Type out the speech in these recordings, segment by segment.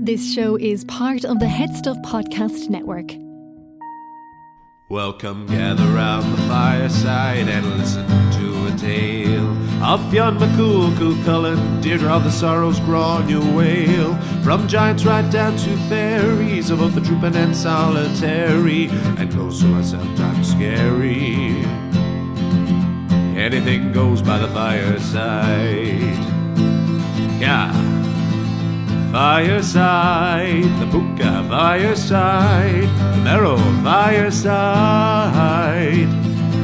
This show is part of the Head Stuff Podcast Network. Welcome, gather round the fireside and listen to a tale of Fianna, Cullen, Deirdre of the Sorrows, Grawn, your wail. From giants right down to fairies, of both the drooping and solitary, and those who are sometimes scary. Anything goes by the fireside. Yeah. Fireside, the Puka Fireside, the Marrow Fireside.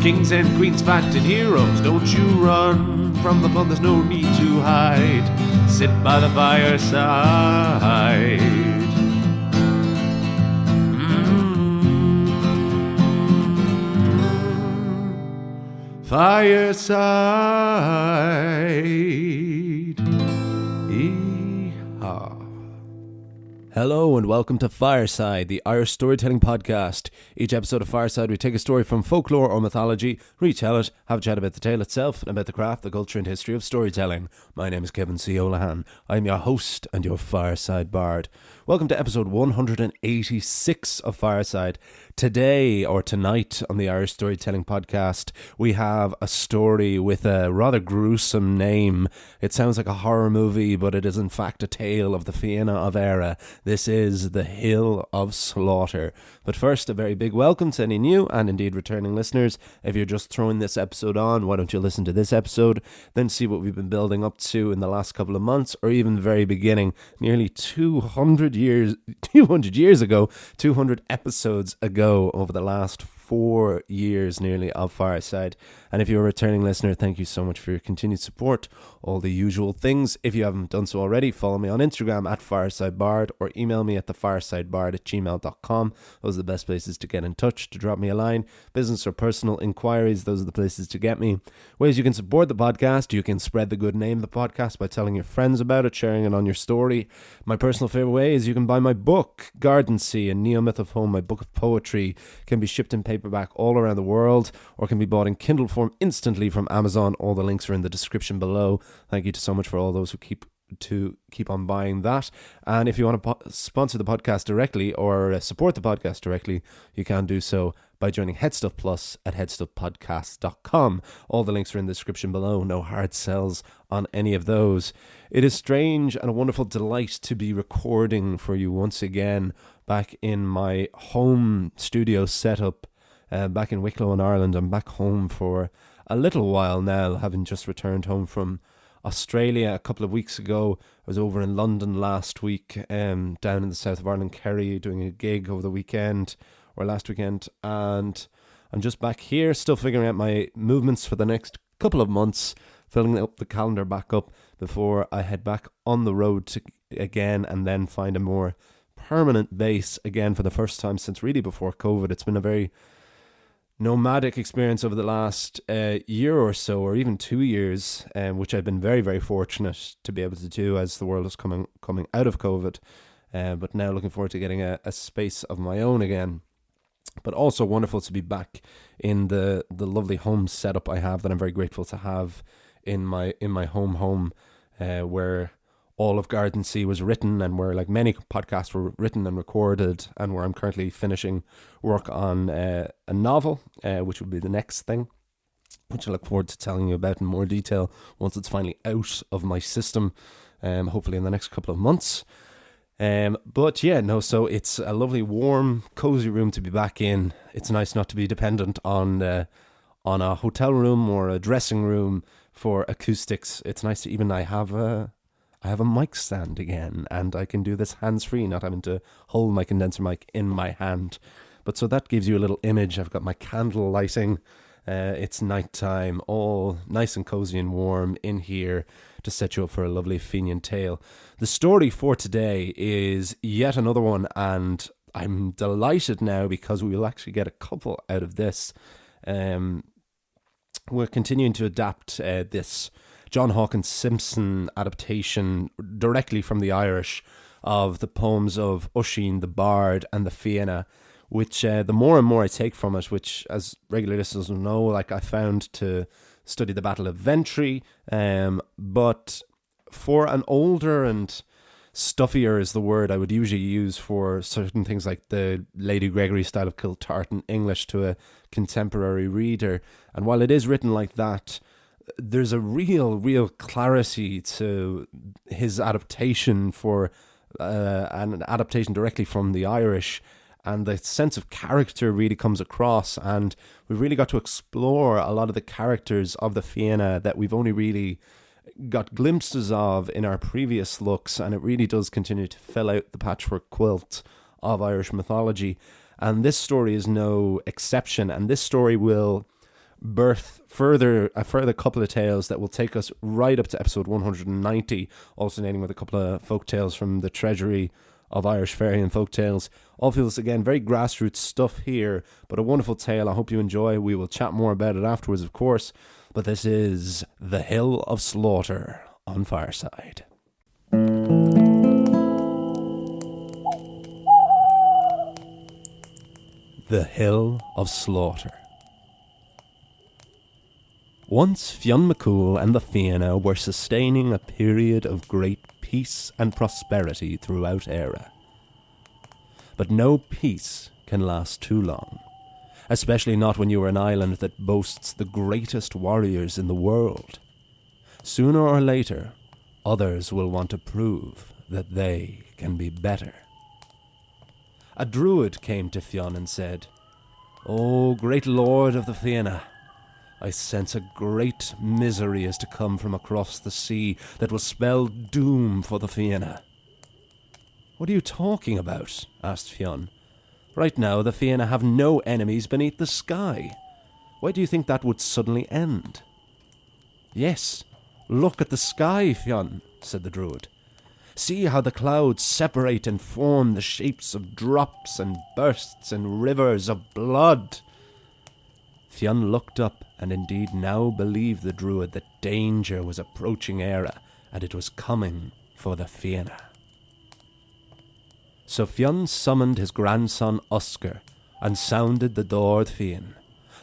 Kings and queens fighting heroes, don't you run from the fun, there's no need to hide. Sit by the fireside. Fireside. Hello and welcome to Fireside, the Irish storytelling podcast. Each episode of Fireside, we take a story from folklore or mythology, retell it, have a chat about the tale itself, and about the craft, the culture and history of storytelling. My name is Kevin C. O'Lahan. I'm your host and your Fireside Bard. Welcome to episode 186 of Fireside. Today, or tonight, on the Irish Storytelling Podcast, we have a story with a rather gruesome name. It sounds like a horror movie, but it is in fact a tale of the Fianna of Eire. This is The Hill of Slaughter. But first, a very big welcome to any new and indeed returning listeners. If you're just throwing this episode on, why don't you listen to this episode, then see what we've been building up to in the last couple of months, or even the very beginning, nearly 200 years ago, 200 episodes ago, over the last 4 years nearly of Fireside. And if you're a returning listener, thank you so much for your continued support. All the usual things. If you haven't done so already, follow me on Instagram at FiresideBard or email me at thefiresidebard@gmail.com. Those are the best places to get in touch, to drop me a line. Business or personal inquiries, those are the places to get me. Ways you can support the podcast: you can spread the good name of the podcast by telling your friends about it, sharing it on your story. My personal favorite way is you can buy my book, Garden Sea, a Neo-Myth of Home, my book of poetry. Can be shipped in paperback all around the world, or can be bought in Kindle form instantly from Amazon. All the links are in the description below. Thank you so much for all those who keep on buying that. And if you want to sponsor the podcast directly or support the podcast directly, you can do so by joining Headstuff Plus at headstuffpodcast.com. All the links are in the description below. No hard sells on any of those. It is strange and a wonderful delight to be recording for you once again back in my home studio setup back in Wicklow in Ireland. I'm back home for a little while now, having just returned home from Australia a couple of weeks ago. I was over in London last week, down in the south of Ireland, Kerry, doing a gig over the weekend, or last weekend, and I'm just back here, still figuring out my movements for the next couple of months, filling up the calendar back up before I head back on the road again, and then find a more permanent base again for the first time since really before COVID. It's been a very nomadic experience over the last year or so, or even 2 years, which I've been very, very fortunate to be able to do as the world is coming out of COVID. But now looking forward to getting a space of my own again. But also wonderful to be back in the lovely home setup I have, that I'm very grateful to have in my home, where all of Garden Sea was written, and where, like many podcasts, were written and recorded, and where I'm currently finishing work on a novel, which will be the next thing, which I look forward to telling you about in more detail once it's finally out of my system, hopefully in the next couple of months. But yeah, no, so it's a lovely, warm, cozy room to be back in. It's nice not to be dependent on a hotel room or a dressing room for acoustics. It's nice to I have a mic stand again, and I can do this hands-free, not having to hold my condenser mic in my hand. But so that gives you a little image. I've got my candle lighting. It's nighttime, all nice and cozy and warm in here to set you up for a lovely Fenian tale. The story for today is yet another one, and I'm delighted now because we will actually get a couple out of this. We're continuing to adapt this John Hawkins Simpson adaptation directly from the Irish of the poems of Oisin, the Bard, and the Fianna, which the more and more I take from it, which, as regular listeners will know, like I found to study the Battle of Ventry, but for an older and stuffier is the word I would usually use for certain things like the Lady Gregory style of Kiltartan English to a contemporary reader. And while it is written like that, there's a real clarity to his adaptation for an adaptation directly from the Irish, and the sense of character really comes across, and we've really got to explore a lot of the characters of the Fianna that we've only really got glimpses of in our previous looks, and it really does continue to fill out the patchwork quilt of Irish mythology. And this story is no exception, and this story will birth a further couple of tales that will take us right up to episode 190, alternating with a couple of folk tales from the treasury of Irish fairy and folk tales. All feels, again, very grassroots stuff here, but a wonderful tale I hope you enjoy. We will chat more about it afterwards, of course, but this is The Hill of Slaughter on Fireside. The Hill of Slaughter. Once Fionn McCool and the Fianna were sustaining a period of great peace and prosperity throughout Eire. But no peace can last too long, especially not when you are an island that boasts the greatest warriors in the world. Sooner or later, others will want to prove that they can be better. A druid came to Fionn and said, "O great lord of the Fianna, I sense a great misery is to come from across the sea that will spell doom for the Fianna." "What are you talking about?" asked Fionn. "Right now the Fianna have no enemies beneath the sky. Why do you think that would suddenly end?" "Yes, look at the sky, Fionn," said the druid. "See how the clouds separate and form the shapes of drops and bursts and rivers of blood." Fionn looked up and indeed now believed the druid that danger was approaching Eire, and it was coming for the Fianna. So Fionn summoned his grandson Oscar and sounded the Dord Fiann,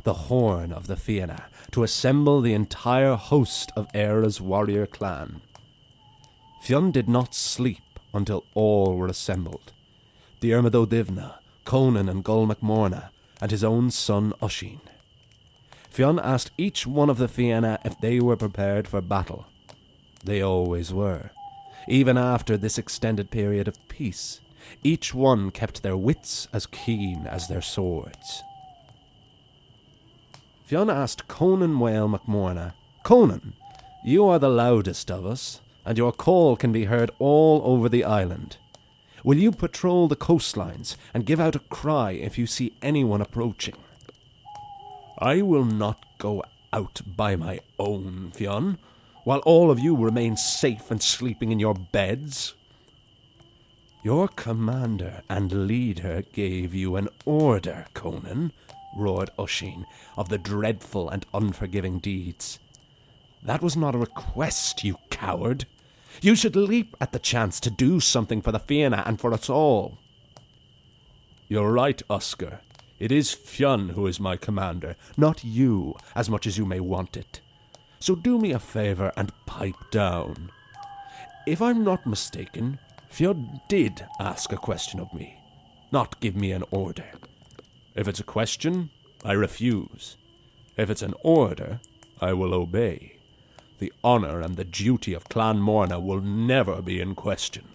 the horn of the Fianna, to assemble the entire host of Eire's warrior clan. Fionn did not sleep until all were assembled. Diarmid O'Divna, Conan and Gul MacMorna, and his own son Oisin. Fionn asked each one of the Fianna if they were prepared for battle. They always were. Even after this extended period of peace, each one kept their wits as keen as their swords. Fionn asked Conan Mael MacMorna, "Conan, you are the loudest of us, and your call can be heard all over the island. Will you patrol the coastlines and give out a cry if you see anyone approaching?" "I will not go out by my own, Fionn, while all of you remain safe and sleeping in your beds." "Your commander and leader gave you an order, Conan," roared Oisin, "of the dreadful and unforgiving deeds. That was not a request, you coward. You should leap at the chance to do something for the Fianna and for us all." "You're right, Oscar. It is Fionn who is my commander, not you, as much as you may want it. So do me a favour and pipe down. If I'm not mistaken, Fionn did ask a question of me, not give me an order. If it's a question, I refuse. If it's an order, I will obey. The honour and the duty of Clan Morna will never be in question."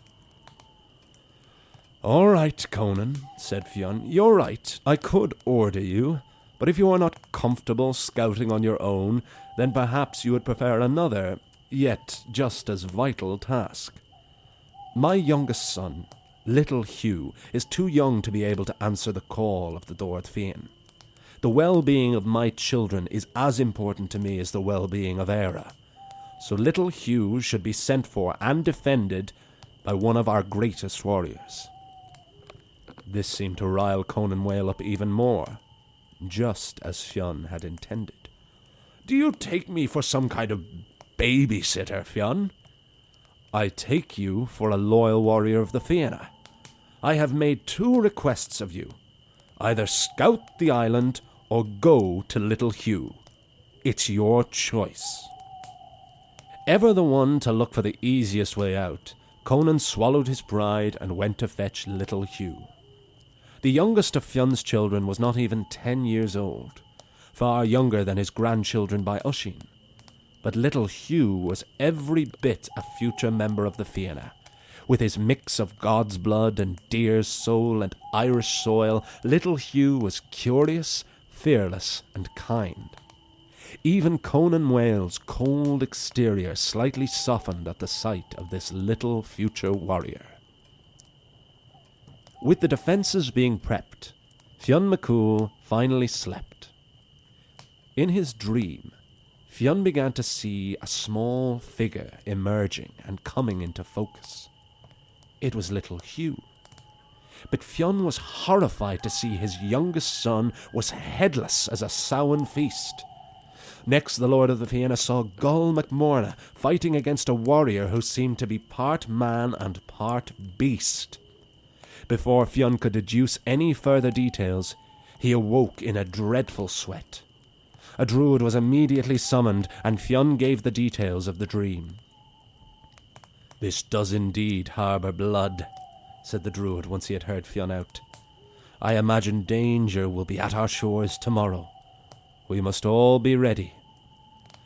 "All right, Conan," said Fionn. "You're right. I could order you, but if you are not comfortable scouting on your own, then perhaps you would prefer another, yet just as vital task. My youngest son, little Hugh, is too young to be able to answer the call of the Dord Fiann. The well-being of my children is as important to me as the well-being of Eire. So little Hugh should be sent for and defended by one of our greatest warriors." This seemed to rile Conan Mael up even more, just as Fionn had intended. "Do you take me for some kind of babysitter, Fionn?" "I take you for a loyal warrior of the Fianna. I have made 2 requests of you. Either scout the island or go to Little Hugh. It's your choice." Ever the one to look for the easiest way out, Conan swallowed his pride and went to fetch little Hugh. The youngest of Fionn's children was not even 10 years old, far younger than his grandchildren by Uiscin. But little Hugh was every bit a future member of the Fianna. With his mix of God's blood and deer's soul and Irish soil, little Hugh was curious, fearless, and kind. Even Conan Whale's cold exterior slightly softened at the sight of this little future warrior. With the defences being prepped, Fionn McCool finally slept. In his dream, Fionn began to see a small figure emerging and coming into focus. It was little Hugh. But Fionn was horrified to see his youngest son was headless as a Samhain feast. Next, the Lord of the Fianna saw Gull MacMorna fighting against a warrior who seemed to be part man and part beast. Before Fionn could deduce any further details, he awoke in a dreadful sweat. A druid was immediately summoned, and Fionn gave the details of the dream. "This does indeed harbour blood," said the druid once he had heard Fionn out. "I imagine danger will be at our shores tomorrow. We must all be ready.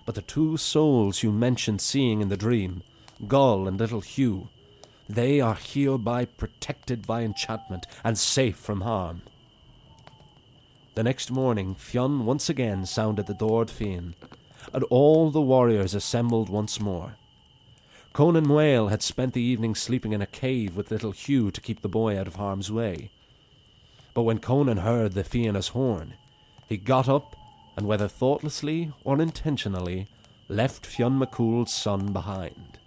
But the two souls you mentioned seeing in the dream, Gull and little Hugh, they are hereby protected by enchantment and safe from harm." The next morning, Fionn once again sounded the Dord Fiann, and all the warriors assembled once more. Conan Whale had spent the evening sleeping in a cave with little Hugh to keep the boy out of harm's way. But when Conan heard the Fianna's horn, he got up and, whether thoughtlessly or intentionally, left Fionn McCool's son behind.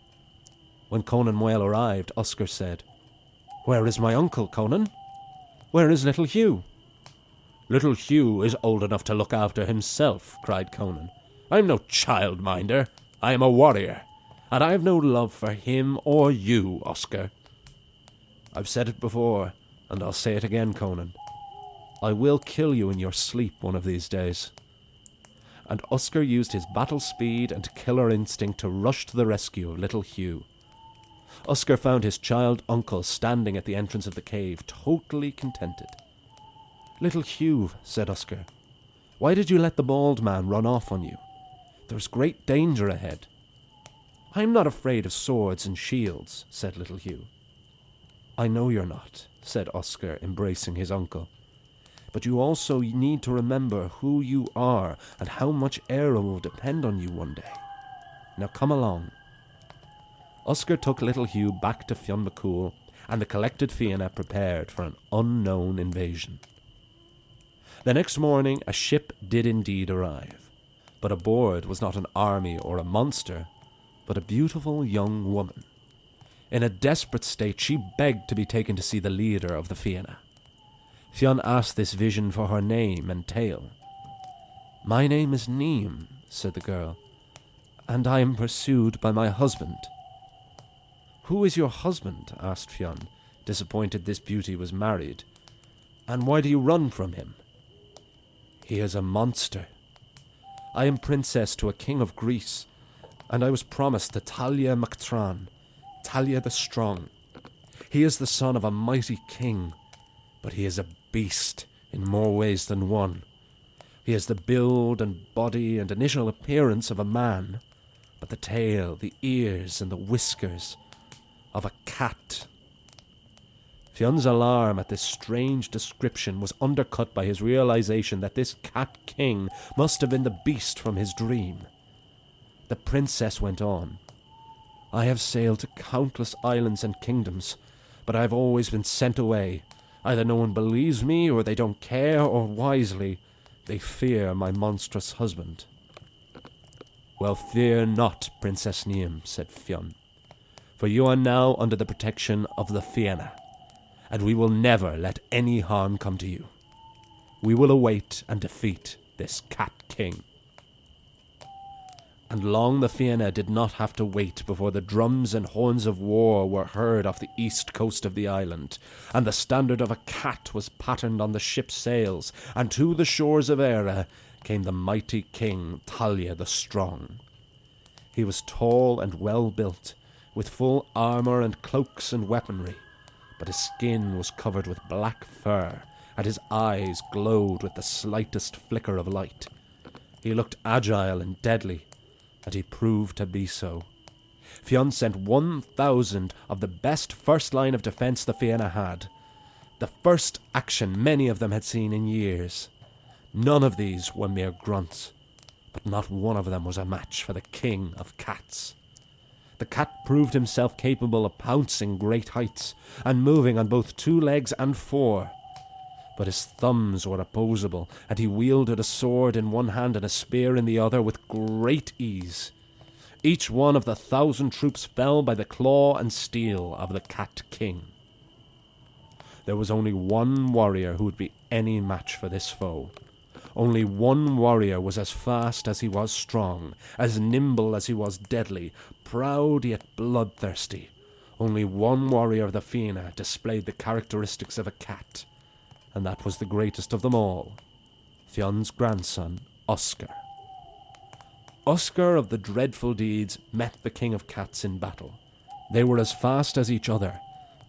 When Conan Whale arrived, Oscar said, "Where is my uncle, Conan? Where is little Hugh?" "Little Hugh is old enough to look after himself," cried Conan. "I am no childminder. I am a warrior, and I have no love for him or you, Oscar." "I've said it before, and I'll say it again, Conan. I will kill you in your sleep one of these days." And Oscar used his battle speed and killer instinct to rush to the rescue of little Hugh. Oscar found his child uncle standing at the entrance of the cave, totally contented. "Little Hugh," said Oscar, "why did you let the bald man run off on you? There's great danger ahead." "I'm not afraid of swords and shields," said little Hugh. "I know you're not," said Oscar, embracing his uncle. "But you also need to remember who you are and how much Eire will depend on you one day. Now come along." Oscar took little Hugh back to Fionn McCool, and the collected Fianna prepared for an unknown invasion. The next morning a ship did indeed arrive, but aboard was not an army or a monster, but a beautiful young woman. In a desperate state, she begged to be taken to see the leader of the Fianna. Fionn asked this vision for her name and tale. "My name is Neem," said the girl, "and I am pursued by my husband." "Who is your husband?" asked Fionn, disappointed this beauty was married. "And why do you run from him?" "He is a monster. I am princess to a king of Greece, and I was promised to Talia Mactran, Talia the Strong. He is the son of a mighty king, but he is a beast in more ways than one. He has the build and body and initial appearance of a man, but the tail, the ears, and the whiskers of a cat." Fionn's alarm at this strange description was undercut by his realization that this cat king must have been the beast from his dream. The princess went on, "I have sailed to countless islands and kingdoms, but I have always been sent away. Either no one believes me, or they don't care, or wisely, they fear my monstrous husband." "Well, fear not, Princess Neem," said Fionn, "for you are now under the protection of the Fianna, and we will never let any harm come to you. We will await and defeat this cat king." And long the Fianna did not have to wait before the drums and horns of war were heard off the east coast of the island, and the standard of a cat was patterned on the ship's sails, and to the shores of Eire came the mighty king Talia the Strong. He was tall and well built, with full armour and cloaks and weaponry, but his skin was covered with black fur, and his eyes glowed with the slightest flicker of light. He looked agile and deadly, and he proved to be so. Fionn sent 1,000 of the best first line of defence the Fianna had, the first action many of them had seen in years. None of these were mere grunts, but not one of them was a match for the king of cats. The cat proved himself capable of pouncing great heights and moving on both 2 legs and 4. But his thumbs were opposable, and he wielded a sword in one hand and a spear in the other with great ease. Each one of the 1,000 troops fell by the claw and steel of the Cat King. There was only one warrior who would be any match for this foe. Only one warrior was as fast as he was strong, as nimble as he was deadly, proud yet bloodthirsty. Only one warrior of the Fianna displayed the characteristics of a cat, and that was the greatest of them all, Fionn's grandson, Oscar. Oscar of the dreadful deeds met the King of Cats in battle. They were as fast as each other,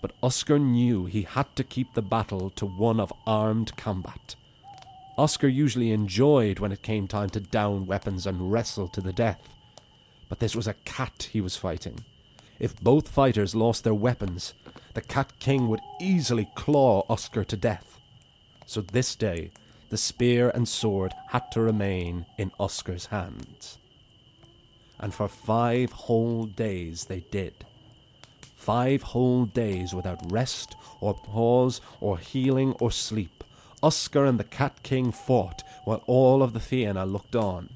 but Oscar knew he had to keep the battle to one of armed combat. Oscar usually enjoyed when it came time to down weapons and wrestle to the death. But this was a cat he was fighting. If both fighters lost their weapons, the Cat King would easily claw Oscar to death. So this day, the spear and sword had to remain in Oscar's hands. And for 5 whole days they did. 5 whole days without rest or pause or healing or sleep. Oscar and the Cat King fought while all of the Fianna looked on,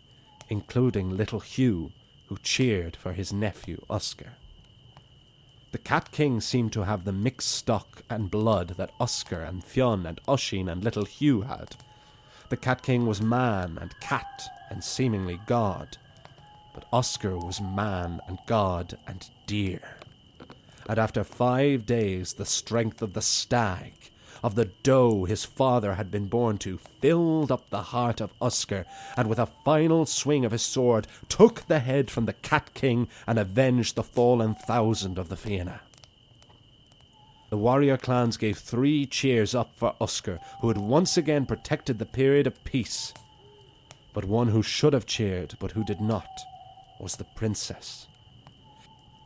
including little Hugh, who cheered for his nephew Oscar. The Cat King seemed to have the mixed stock and blood that Oscar and Fionn and Oisin and little Hugh had. The Cat King was man and cat and seemingly god, but Oscar was man and god and deer. And after 5 days, the strength of the stag, of the doe his father had been born to, filled up the heart of Oscar, and with a final swing of his sword, took the head from the Cat King and avenged the fallen 1,000 of the Fianna. The warrior clans gave 3 cheers up for Oscar, who had once again protected the period of peace. But one who should have cheered, but who did not, was the princess.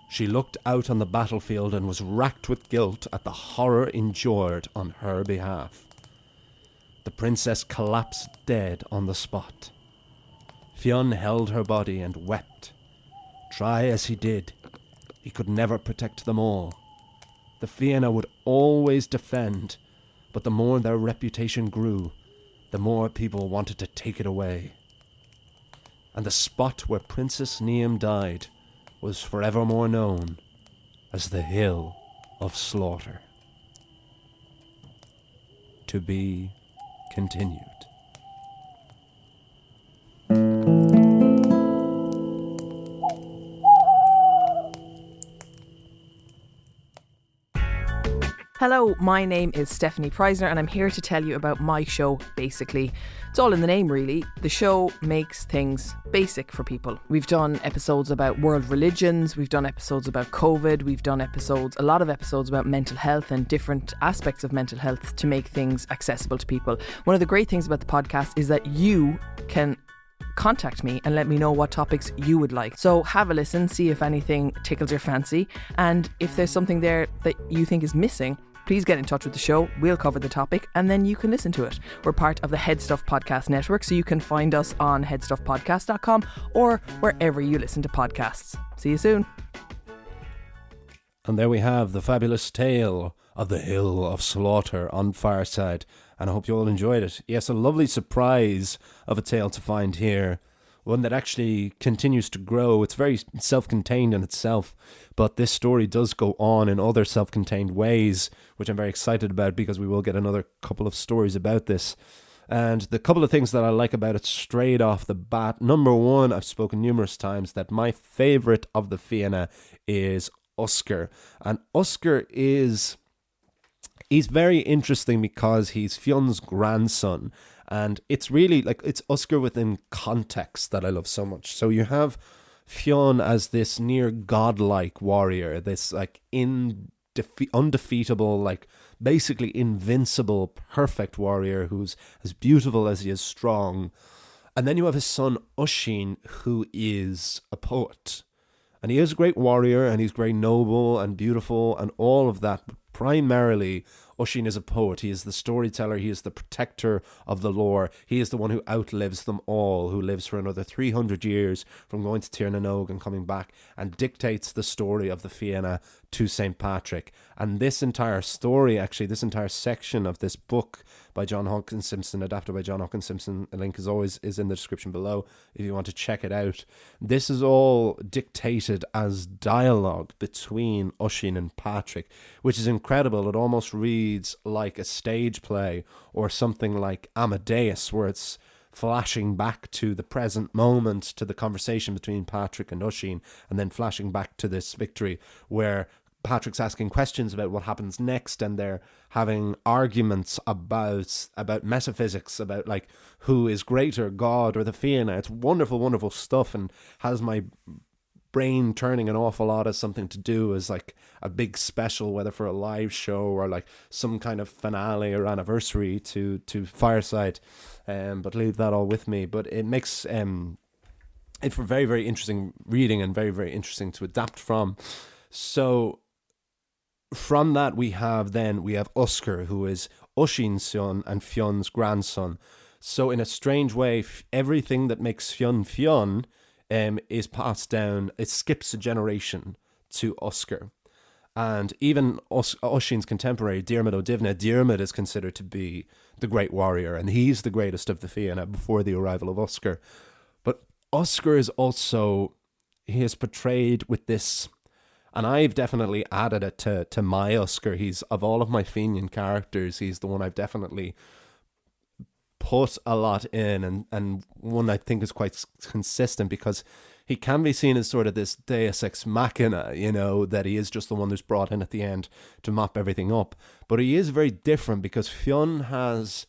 She looked out on the battlefield and was racked with guilt at the horror endured on her behalf. The princess collapsed dead on the spot. Fionn held her body and wept. Try as he did, he could never protect them all. The Fianna would always defend, but the more their reputation grew, the more people wanted to take it away. And the spot where Princess Niamh died was forevermore known as the Hill of Slaughter. To be continued. Hello, my name is Stephanie Preisner and I'm here to tell you about my show, Basically. It's all in the name, really. The show makes things basic for people. We've done episodes about world religions, we've done episodes about COVID, we've done a lot of episodes about mental health and different aspects of mental health to make things accessible to people. One of the great things about the podcast is that you can contact me and let me know what topics you would like. So have a listen, see if anything tickles your fancy, and if there's something there that you think is missing, please get in touch with the show. We'll cover the topic and then you can listen to it. We're part of the Head Stuff Podcast Network, so you can find us on headstuffpodcast.com or wherever you listen to podcasts. See you soon. And there we have the fabulous tale of the Hill of Slaughter on Fireside, and I hope you all enjoyed it. Yes, a lovely surprise of a tale to find here. One that actually continues to grow. It's very self-contained in itself, but this story does go on in other self-contained ways, which I'm very excited about because we will get another couple of stories about this. And the couple of things that I like about it straight off the bat. Number one, I've spoken numerous times that my favourite of the Fianna is Oscar. And Oscar he's very interesting because he's Fionn's grandson. And it's really it's Oscar within context that I love so much. So you have Fionn as this near godlike warrior, this like undefeatable, like basically invincible, perfect warrior who's as beautiful as he is strong. And then you have his son Oisin, who is a poet. And he is a great warrior, and he's very noble and beautiful and all of that. But primarily, Oisin is a poet. He is the storyteller. He is the protector of the lore. He is the one who outlives them all, who lives for another 300 years from going to Tir na Nog and coming back, and dictates the story of the Fianna to St. Patrick. And this entire story, actually, this entire section of this book by John Hawkins Simpson, adapted by John Hawkins Simpson, a link is in the description below if you want to check it out. This is all dictated as dialogue between Oisin and Patrick, which is incredible. It almost reads like a stage play or something like Amadeus, where it's flashing back to the present moment, to the conversation between Patrick and Oisin, and then flashing back to this victory where Patrick's asking questions about what happens next, and they're having arguments about metaphysics, about like who is greater, God or the Fianna. It's wonderful, wonderful stuff, and has my brain turning an awful lot as something to do as like a big special, whether for a live show or like some kind of finale or anniversary to Fireside. But leave that all with me. But it makes it for very, very interesting reading and very, very interesting to adapt from. So from that we have Oscar, who is Oisin's son and Fionn's grandson. So in a strange way, everything that makes Fionn is passed down. It skips a generation to Oscar. And even Oisin's contemporary, Diarmid O'Divna, Diarmid is considered to be the great warrior, and he's the greatest of the Fianna before the arrival of Oscar. But Oscar is also, he is portrayed with this, and I've definitely added it to my Oscar. He's, of all of my Fenian characters, he's the one I've definitely put a lot in, and one I think is quite consistent, because he can be seen as sort of this deus ex machina, you know, that he is just the one who's brought in at the end to mop everything up. But he is very different, because Fionn has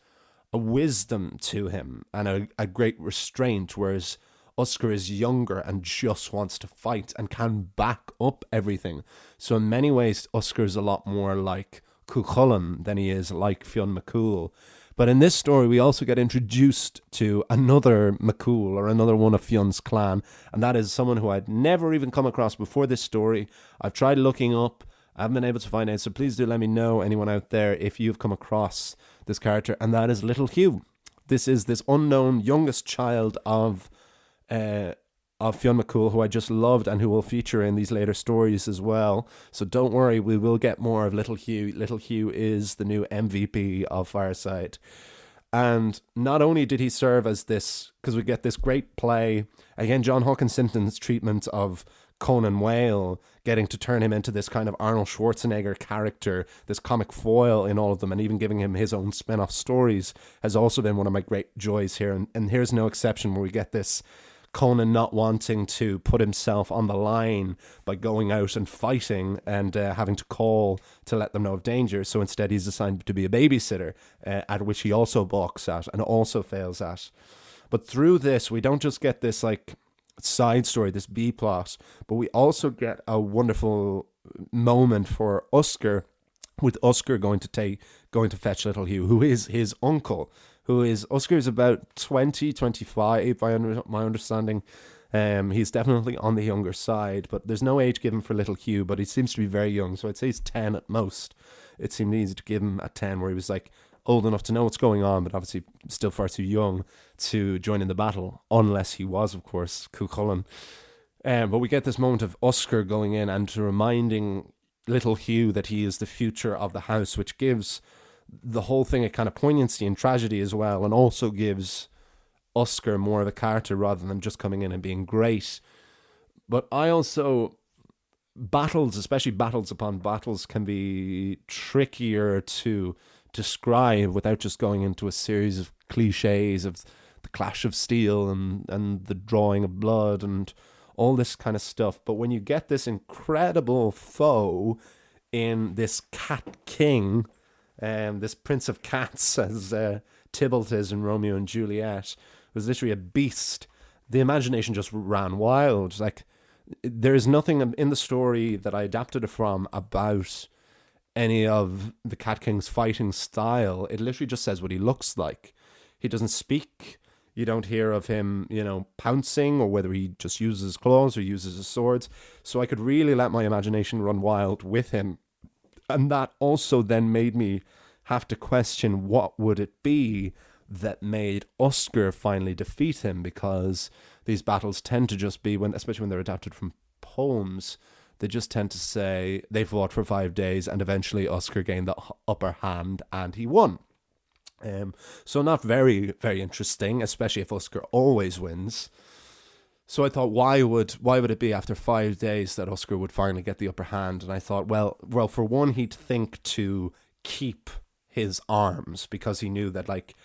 a wisdom to him and a great restraint, whereas Oscar is younger and just wants to fight and can back up everything. So in many ways, Oscar is a lot more like Cuchulainn than he is like Fionn McCool. But in this story, we also get introduced to another McCool, or another one of Fionn's clan, and that is someone who I'd never even come across before this story. I've tried looking up, I haven't been able to find it, so please do let me know, anyone out there, if you've come across this character, and that is Little Hugh. This is this unknown youngest child of Fionn McCool, who I just loved and who will feature in these later stories as well. So don't worry, we will get more of Little Hugh. Little Hugh is the new MVP of Fireside. And not only did he serve as this, because we get this great play, again, John Hawkins Simpson's treatment of Conan Whale, getting to turn him into this kind of Arnold Schwarzenegger character, this comic foil in all of them, and even giving him his own spin-off stories, has also been one of my great joys here. And here's no exception, where we get this Conan not wanting to put himself on the line by going out and fighting and having to call to let them know of danger. So instead he's assigned to be a babysitter, at which he also balks at and also fails at. But through this, we don't just get this like side story, this B plot, but we also get a wonderful moment for Oscar, with Oscar going to fetch Little Hugh, who is his uncle. Oscar is about 20, 25 by my understanding. He's definitely on the younger side, but there's no age given for Little Hugh, but he seems to be very young, so I'd say he's 10 at most. It seemed easy to give him a 10, where he was like old enough to know what's going on, but obviously still far too young to join in the battle, unless he was, of course, Cuchulainn. But we get this moment of Oscar going in and reminding Little Hugh that he is the future of the house, which gives the whole thing a kind of poignancy and tragedy as well, and also gives Oscar more of a character rather than just coming in and being great. But I also, battles, especially battles upon battles, can be trickier to describe without just going into a series of cliches of the clash of steel and the drawing of blood and all this kind of stuff. But when you get this incredible foe in this cat king, this Prince of Cats, as Tybalt is in Romeo and Juliet, was literally a beast the imagination just ran wild. Like, there's nothing in the story that I adapted it from about any of the Cat King's fighting style. It literally just says what he looks like. He doesn't speak. You don't hear of him, pouncing, or whether he just uses his claws or uses his swords. So I could really let my imagination run wild with him. And that also then made me have to question what would it be that made Oscar finally defeat him, because these battles tend to just be, especially when they're adapted from poems, they just tend to say they fought for 5 days and eventually Oscar gained the upper hand and he won. So not very, very interesting, especially if Oscar always wins. So I thought, why would it be after 5 days that Oscar would finally get the upper hand? And I thought, well, for one, he'd think to keep his arms, because he knew that, like,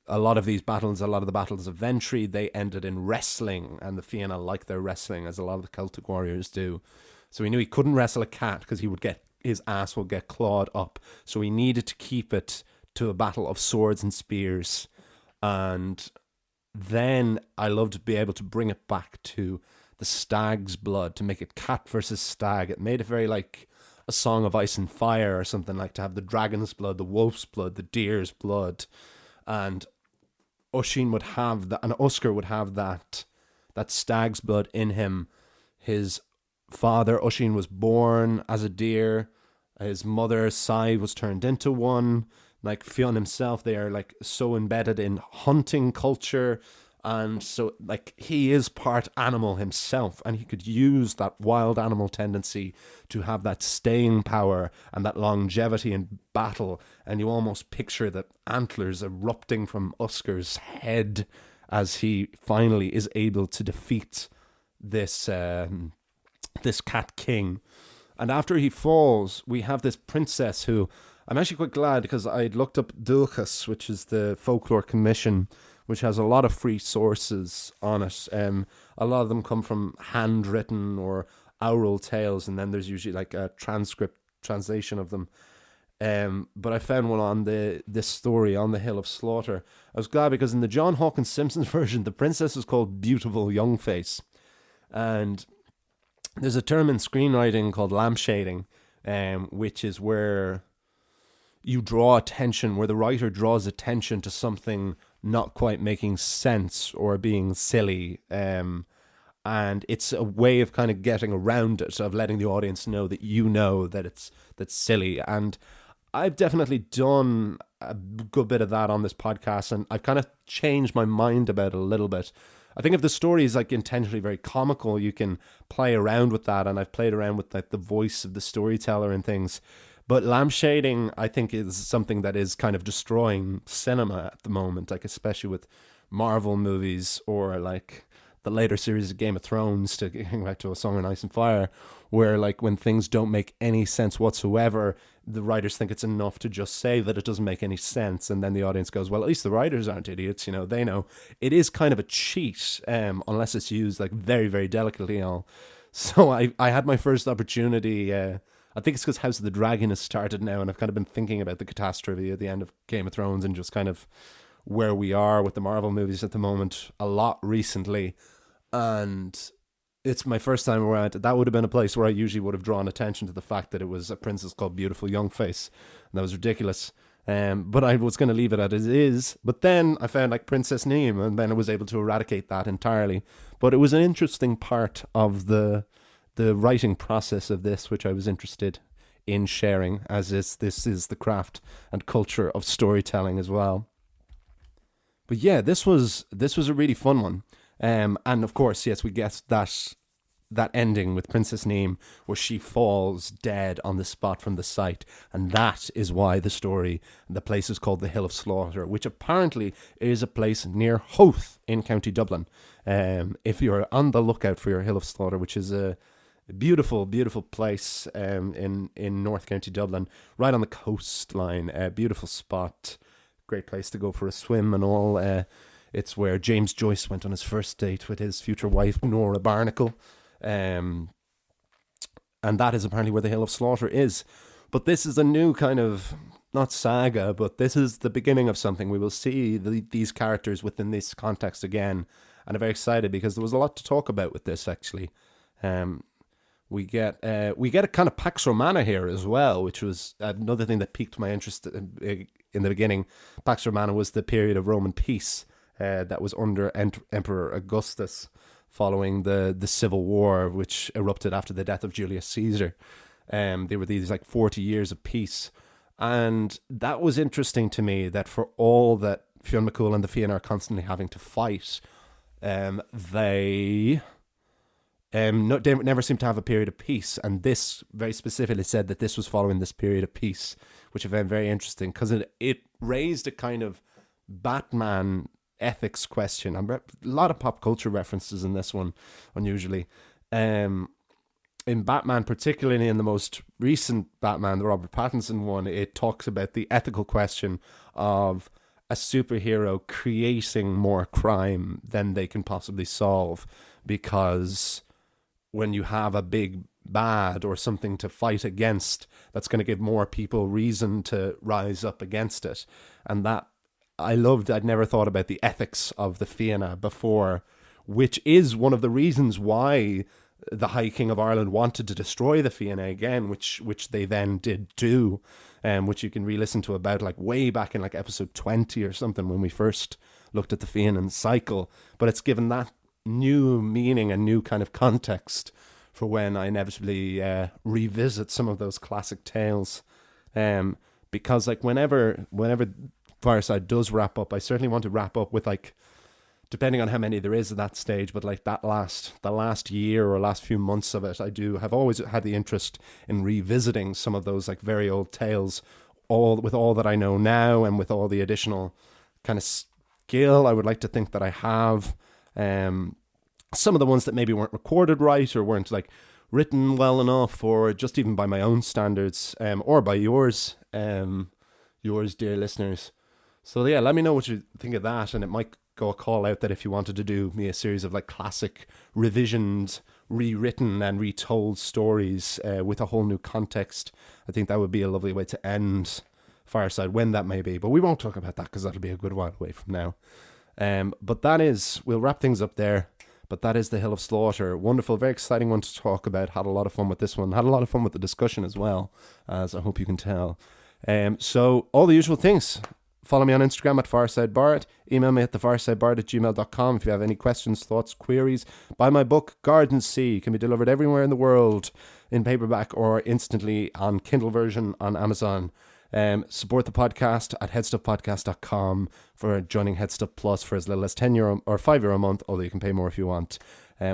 a lot of the battles of Ventry, they ended in wrestling, and the Fianna liked their wrestling, as a lot of the Celtic warriors do. So he knew he couldn't wrestle a cat because his ass would get clawed up. So he needed to keep it to a battle of swords and spears. And then I love to be able to bring it back to the stag's blood, to make it cat versus stag. It made it very like a Song of Ice and Fire or something, like to have the dragon's blood, the wolf's blood, the deer's blood. And Oisin would have that, and Oscar would have that stag's blood in him. His father, Oisin, was born as a deer. His mother, Sai, was turned into one. Like Fionn himself, they are like so embedded in hunting culture. And so like he is part animal himself, and he could use that wild animal tendency to have that staying power and that longevity in battle. And you almost picture the antlers erupting from Oscar's head as he finally is able to defeat this Cat King. And after he falls, we have this princess who, I'm actually quite glad, because I'd looked up Dúchas, which is the folklore commission, which has a lot of free sources on it. A lot of them come from handwritten or oral tales, and then there's usually like a translation of them. But I found one on this story on the Hill of Slaughter. I was glad, because in the John Hawkins Simpsons version, the princess is called Beautiful Youngface. And there's a term in screenwriting called lampshading, which is where you draw attention, where the writer draws attention to something not quite making sense or being silly. And it's a way of kind of getting around it, of letting the audience know that that's silly. And I've definitely done a good bit of that on this podcast, and I've kind of changed my mind about it a little bit. I think if the story is like intentionally very comical, you can play around with that, and I've played around with like the voice of the storyteller and things. But lampshading, I think, is something that is kind of destroying cinema at the moment, like especially with Marvel movies, or like the later series of Game of Thrones, to get back to A Song of Ice and Fire, where like when things don't make any sense whatsoever, the writers think it's enough to just say that it doesn't make any sense, and then the audience goes, well, at least the writers aren't idiots, they know. It is kind of a cheat, unless it's used like very, very delicately. So I had my first opportunity. I think it's because House of the Dragon has started now, and I've kind of been thinking about the catastrophe at the end of Game of Thrones and just kind of where we are with the Marvel movies at the moment a lot recently. And it's my first time around. That would have been a place where I usually would have drawn attention to the fact that it was a princess called Beautiful Youngface. And that was ridiculous. But I was going to leave it as it is. But then I found like Princess Neem, and then I was able to eradicate that entirely. But it was an interesting part of the writing process of this, which I was interested in sharing, as this is the craft and culture of storytelling as well. But yeah, this was a really fun one. And of course, yes, we get that ending with Princess Neem, where she falls dead on the spot from the site. And that is why the place is called the Hill of Slaughter, which apparently is a place near Howth in County Dublin. If you're on the lookout for your Hill of Slaughter, which is a beautiful, beautiful place in North County Dublin, right on the coastline. Beautiful spot, great place to go for a swim and all. It's where James Joyce went on his first date with his future wife, Nora Barnacle. And that is apparently where the Hill of Slaughter is. But this is a new kind of, not saga, but this is the beginning of something. We will see these characters within this context again. and I'm very excited because there was a lot to talk about with this, actually. We get a kind of Pax Romana here as well, which was another thing that piqued my interest in the beginning. Pax Romana was the period of Roman peace that was under Emperor Augustus following the Civil War, which erupted after the death of Julius Caesar. There were these 40 years of peace. And that was interesting to me, that for all that Fionn McCool and the Fianna are constantly having to fight, they never seem to have a period of peace. And this very specifically said that this was following this period of peace, which I found very interesting because it raised a kind of Batman ethics question. A lot of pop culture references in this one, unusually. In Batman, particularly in the most recent Batman, the Robert Pattinson one, it talks about the ethical question of a superhero creating more crime than they can possibly solve, because when you have a big bad or something to fight against, that's going to give more people reason to rise up against it. And that I loved. I'd never thought about the ethics of the Fianna before, which is one of the reasons why the High King of Ireland wanted to destroy the Fianna again, which they then did do, which you can re-listen to about way back in episode 20 or something when we first looked at the Fianna cycle. But it's given that new meaning and new kind of context for when I inevitably revisit some of those classic tales. Because whenever Fireside does wrap up, I certainly want to wrap up with depending on how many there is at that stage, but the last year or last few months of it, have always had the interest in revisiting some of those very old tales, with all that I know now and with all the additional kind of skill I would like to think that I have. Some of the ones that maybe weren't recorded right or weren't written well enough, or just even by my own standards, or by yours, dear listeners. So yeah, let me know what you think of that, and it might go a call out that if you wanted to do me a series of classic revisioned, rewritten and retold stories with a whole new context, I think that would be a lovely way to end Fireside, when that may be. But we won't talk about that because that'll be a good while away from now. But we'll wrap things up there. But that is the Hill of Slaughter. Wonderful, very exciting one to talk about. Had a lot of fun with this one. Had a lot of fun with the discussion as well, as I hope you can tell. So all the usual things. Follow me on Instagram at FiresideBart. Email me at thefiresidebart@gmail.com if you have any questions, thoughts, queries. Buy my book, Garden Sea. It can be delivered everywhere in the world in paperback or instantly on Kindle version on Amazon. Support the podcast at headstuffpodcast.com for joining Headstuff Plus for as little as €10 or €5 a month, although you can pay more if you want.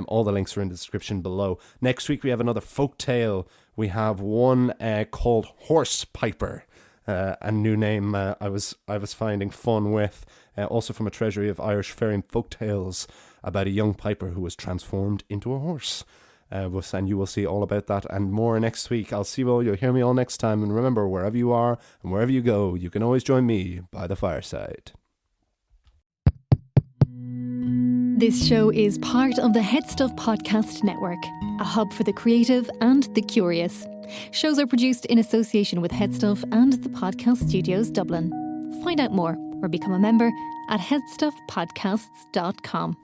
All the links are in the description below. Next week we have another folk tale. We have one called Horse Piper. A new name I was finding fun with, also from a treasury of Irish fairy and folk tales about a young piper who was transformed into a horse. And you will see all about that and more next week. I'll see you all. You'll hear me all next time. And remember, wherever you are and wherever you go, you can always join me by the fireside. This show is part of the Headstuff Podcast Network, a hub for the creative and the curious. Shows are produced in association with Headstuff and the Podcast Studios Dublin. Find out more or become a member at headstuffpodcasts.com.